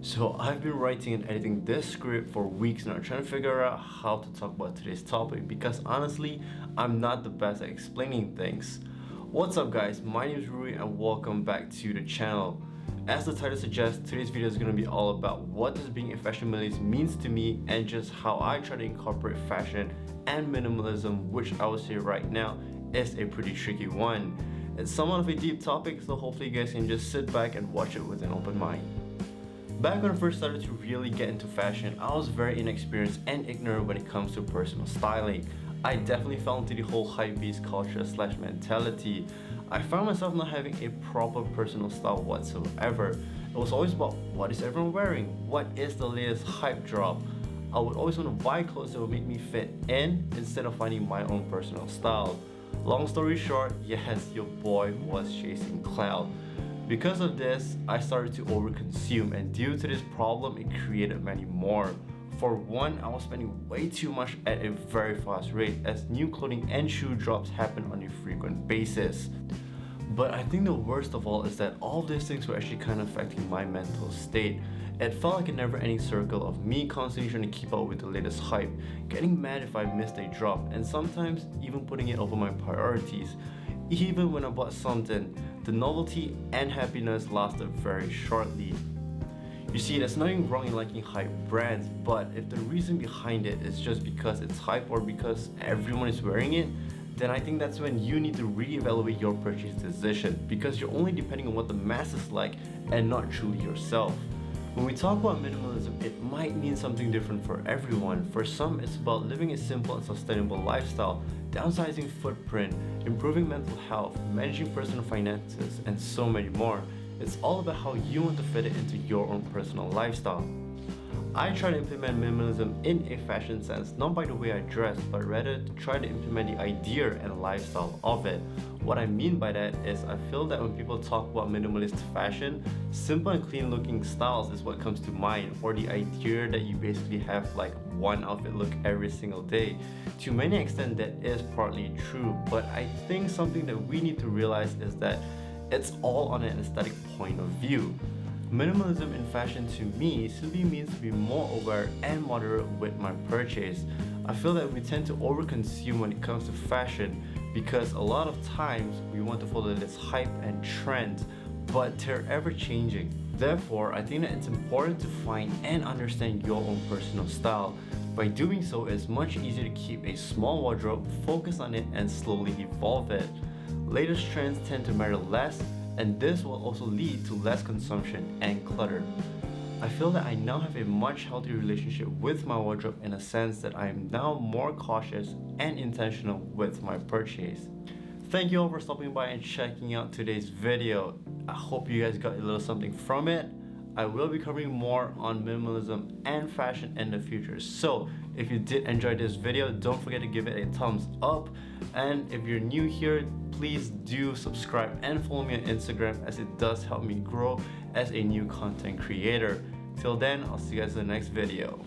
So I've been writing and editing this script for weeks now, trying to figure out how to talk about today's topic because honestly, I'm not the best at explaining things. What's up guys, my name is Rui and welcome back to the channel. As the title suggests, today's video is going to be all about what does being a fashion minimalist means to me and just how I try to incorporate fashion and minimalism, which I would say right now is a pretty tricky one. It's somewhat of a deep topic, so hopefully you guys can just sit back and watch it with an open mind. Back when I first started to really get into fashion, I was very inexperienced and ignorant when it comes to personal styling. I definitely fell into the whole hypebeast culture / mentality. I found myself not having a proper personal style whatsoever. It was always about what is everyone wearing, what is the latest hype drop. I would always want to buy clothes that would make me fit in instead of finding my own personal style. Long story short, yes, your boy was chasing clout. Because of this, I started to overconsume, and due to this problem, it created many more. For one, I was spending way too much at a very fast rate as new clothing and shoe drops happen on a frequent basis. But I think the worst of all is that all these things were actually kind of affecting my mental state. It felt like a never-ending circle of me constantly trying to keep up with the latest hype, getting mad if I missed a drop, and sometimes even putting it over my priorities. Even when I bought something, the novelty and happiness lasted very shortly. You see, there's nothing wrong in liking hype brands, but if the reason behind it is just because it's hype or because everyone is wearing it, then I think that's when you need to reevaluate your purchase decision, because you're only depending on what the masses like and not truly yourself. When we talk about minimalism, it might mean something different for everyone. For some, it's about living a simple and sustainable lifestyle, downsizing footprint, improving mental health, managing personal finances, and so many more. It's all about how you want to fit it into your own personal lifestyle. I try to implement minimalism in a fashion sense, not by the way I dress, but rather to try to implement the idea and lifestyle of it. What I mean by that is I feel that when people talk about minimalist fashion, simple and clean looking styles is what comes to mind, or the idea that you basically have like one outfit look every single day. To many extent that is partly true, but I think something that we need to realize is that it's all on an aesthetic point of view. Minimalism in fashion to me simply means to be more aware and moderate with my purchase. I feel that we tend to overconsume when it comes to fashion because a lot of times we want to follow this hype and trend, but they're ever changing. Therefore, I think that it's important to find and understand your own personal style. By doing so, it's much easier to keep a small wardrobe, focus on it, and slowly evolve it. Latest trends tend to matter less, and this will also lead to less consumption and clutter. I feel that I now have a much healthier relationship with my wardrobe in a sense that I am now more cautious and intentional with my purchase. Thank you all for stopping by and checking out today's video. I hope you guys got a little something from it. I will be covering more on minimalism and fashion in the future. So if you did enjoy this video, don't forget to give it a thumbs up. And if you're new here, please do subscribe and follow me on Instagram as it does help me grow as a new content creator. Till then, I'll see you guys in the next video.